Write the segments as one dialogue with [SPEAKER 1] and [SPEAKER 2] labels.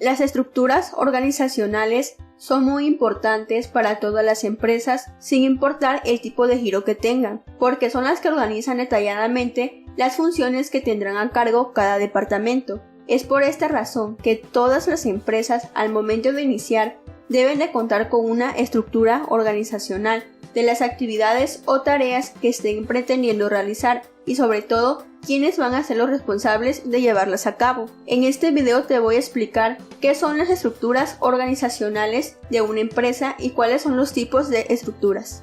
[SPEAKER 1] Las estructuras organizacionales son muy importantes para todas las empresas sin importar el tipo de giro que tengan, porque son las que organizan detalladamente las funciones que tendrán a cargo cada departamento. Es por esta razón que todas las empresas al momento de iniciar deben de contar con una estructura organizacional de las actividades o tareas que estén pretendiendo realizar y sobre todo quiénes van a ser los responsables de llevarlas a cabo. En este video te voy a explicar qué son las estructuras organizacionales de una empresa y cuáles son los tipos de estructuras.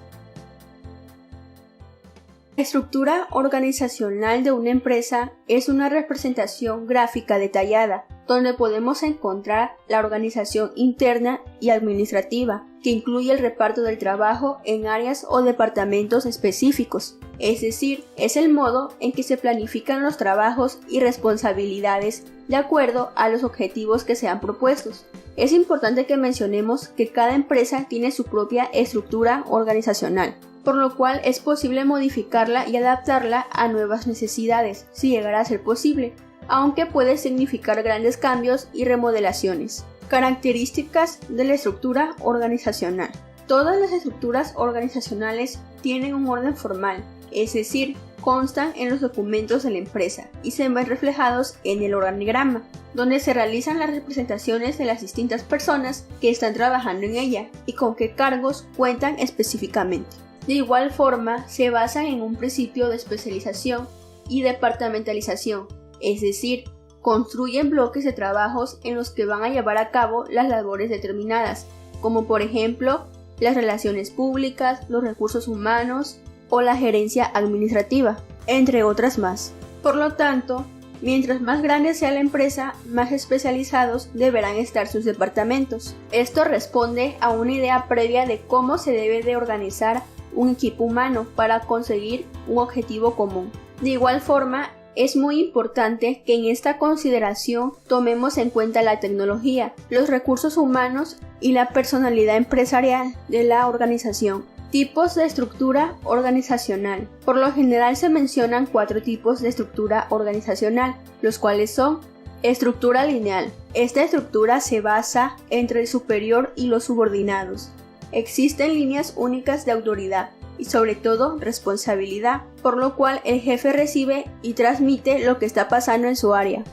[SPEAKER 1] La estructura organizacional de una empresa es una representación gráfica detallada, donde podemos encontrar la organización interna y administrativa, que incluye el reparto del trabajo en áreas o departamentos específicos. Es decir, es el modo en que se planifican los trabajos y responsabilidades de acuerdo a los objetivos que sean propuestos. Es importante que mencionemos que cada empresa tiene su propia estructura organizacional, por lo cual es posible modificarla y adaptarla a nuevas necesidades, si llegara a ser posible, aunque puede significar grandes cambios y remodelaciones. Características de la estructura organizacional. Todas las estructuras organizacionales tienen un orden formal, es decir, constan en los documentos de la empresa y se ven reflejados en el organigrama, donde se realizan las representaciones de las distintas personas que están trabajando en ella y con qué cargos cuentan específicamente. De igual forma, se basan en un principio de especialización y departamentalización, es decir, construyen bloques de trabajos en los que van a llevar a cabo las labores determinadas, como por ejemplo, las relaciones públicas, los recursos humanos o la gerencia administrativa, entre otras más. Por lo tanto, mientras más grande sea la empresa, más especializados deberán estar sus departamentos. Esto responde a una idea previa de cómo se debe de organizar un equipo humano para conseguir un objetivo común. De igual forma, es muy importante que en esta consideración tomemos en cuenta la tecnología, los recursos humanos y la personalidad empresarial de la organización. Tipos de estructura organizacional. Por lo general se mencionan 4 tipos de estructura organizacional, los cuales son: estructura lineal. Esta estructura se basa entre el superior y los subordinados. Existen líneas únicas de autoridad y sobre todo responsabilidad, por lo cual el jefe recibe y transmite lo que está pasando en su área.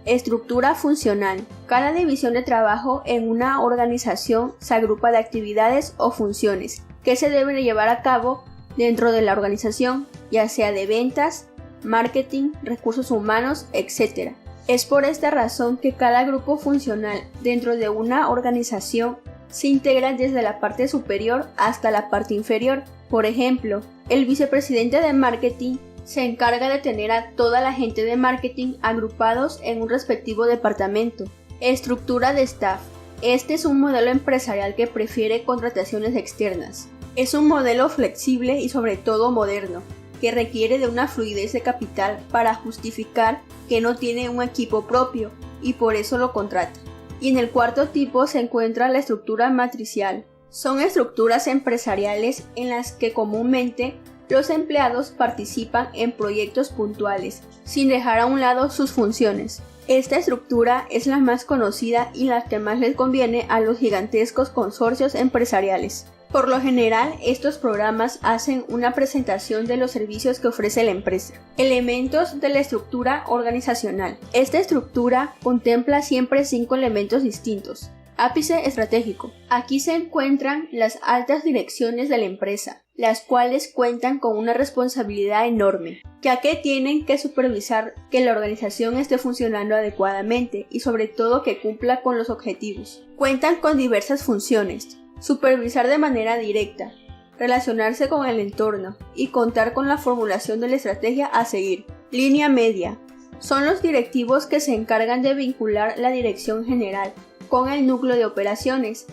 [SPEAKER 1] Estructura funcional. Cada división de trabajo en una organización se agrupa de actividades o funciones que se deben de llevar a cabo dentro de la organización, ya sea de ventas, marketing, recursos humanos, etc. Es por esta razón que cada grupo funcional dentro de una organización se integra desde la parte superior hasta la parte inferior. Por ejemplo, el vicepresidente de marketing se encarga de tener a toda la gente de marketing agrupados en un respectivo departamento. Estructura de staff. Este es un modelo empresarial que prefiere contrataciones externas. Es un modelo flexible y sobre todo moderno, que requiere de una fluidez de capital para justificar que no tiene un equipo propio y por eso lo contrata. Y en el cuarto tipo se encuentra la estructura matricial. Son estructuras empresariales en las que comúnmente los empleados participan en proyectos puntuales, sin dejar a un lado sus funciones. Esta estructura es la más conocida y la que más les conviene a los gigantescos consorcios empresariales. Por lo general, estos programas hacen una presentación de los servicios que ofrece la empresa. Elementos de la estructura organizacional. Esta estructura contempla siempre 5 elementos distintos. Ápice estratégico. Aquí se encuentran las altas direcciones de la empresa, las cuales cuentan con una responsabilidad enorme, ya que tienen que supervisar que la organización esté funcionando adecuadamente y sobre todo que cumpla con los objetivos. Cuentan con diversas funciones: supervisar de manera directa, relacionarse con el entorno y contar con la formulación de la estrategia a seguir. Línea media. Son los directivos que se encargan de vincular la dirección general con el núcleo de operaciones.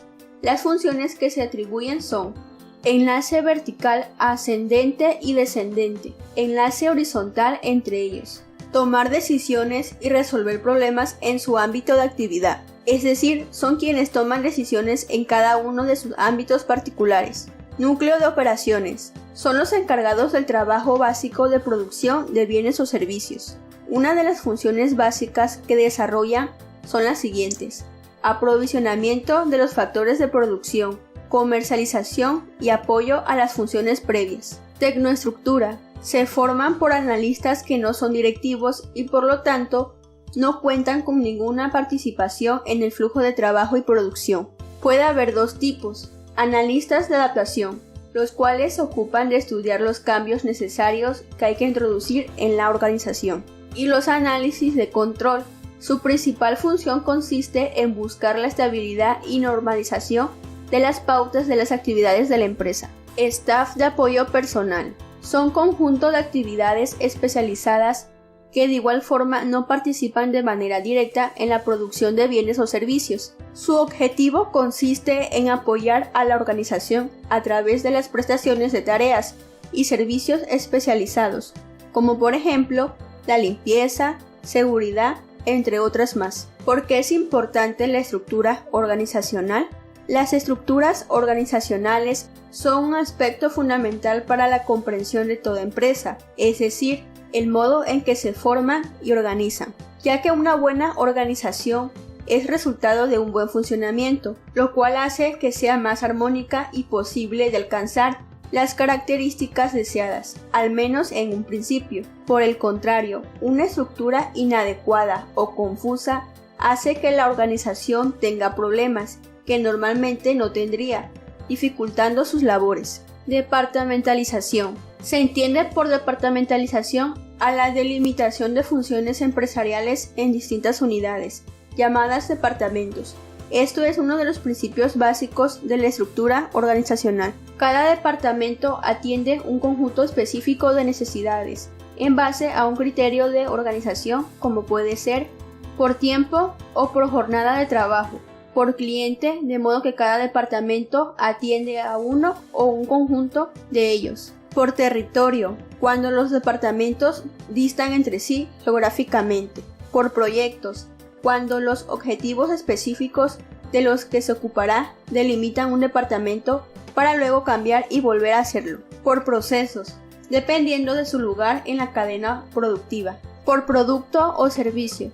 [SPEAKER 1] Las funciones que se atribuyen son: enlace vertical ascendente y descendente, enlace horizontal entre ellos, tomar decisiones y resolver problemas en su ámbito de actividad. Es decir, son quienes toman decisiones en cada uno de sus ámbitos particulares. Núcleo de operaciones. Son los encargados del trabajo básico de producción de bienes o servicios. Una de las funciones básicas que desarrollan son las siguientes: aprovisionamiento de los factores de producción, comercialización y apoyo a las funciones previas. Tecnoestructura. Se forman por analistas que no son directivos y por lo tanto no cuentan con ninguna participación en el flujo de trabajo y producción. Puede haber dos tipos: analistas de adaptación, los cuales se ocupan de estudiar los cambios necesarios que hay que introducir en la organización, y los análisis de control. Su principal función consiste en buscar la estabilidad y normalización de las pautas de las actividades de la empresa. Staff de apoyo personal. Son conjunto de actividades especializadas que de igual forma no participan de manera directa en la producción de bienes o servicios. Su objetivo consiste en apoyar a la organización a través de las prestaciones de tareas y servicios especializados, como por ejemplo la limpieza, seguridad, entre otras más. ¿Por qué es importante la estructura organizacional? Las estructuras organizacionales son un aspecto fundamental para la comprensión de toda empresa, es decir, el modo en que se forman y organizan, ya que una buena organización es resultado de un buen funcionamiento, lo cual hace que sea más armónica y posible de alcanzar las características deseadas, al menos en un principio. Por el contrario, una estructura inadecuada o confusa hace que la organización tenga problemas que normalmente no tendría, dificultando sus labores. Departamentalización. Se entiende por departamentalización a la delimitación de funciones empresariales en distintas unidades, llamadas departamentos. Esto es uno de los principios básicos de la estructura organizacional. Cada departamento atiende un conjunto específico de necesidades, en base a un criterio de organización, como puede ser por tiempo o por jornada de trabajo, por cliente, de modo que cada departamento atiende a uno o un conjunto de ellos. Por territorio, cuando los departamentos distan entre sí geográficamente. Por proyectos, cuando los objetivos específicos de los que se ocupará delimitan un departamento para luego cambiar y volver a hacerlo. Por procesos, dependiendo de su lugar en la cadena productiva. Por producto o servicio,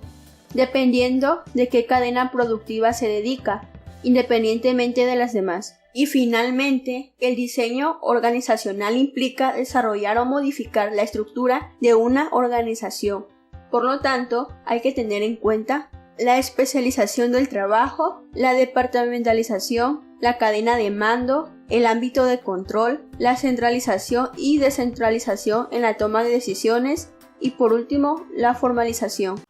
[SPEAKER 1] dependiendo de qué cadena productiva se dedica, independientemente de las demás. Y finalmente, el diseño organizacional implica desarrollar o modificar la estructura de una organización. Por lo tanto, hay que tener en cuenta la especialización del trabajo, la departamentalización, la cadena de mando, el ámbito de control, la centralización y descentralización en la toma de decisiones y por último, la formalización.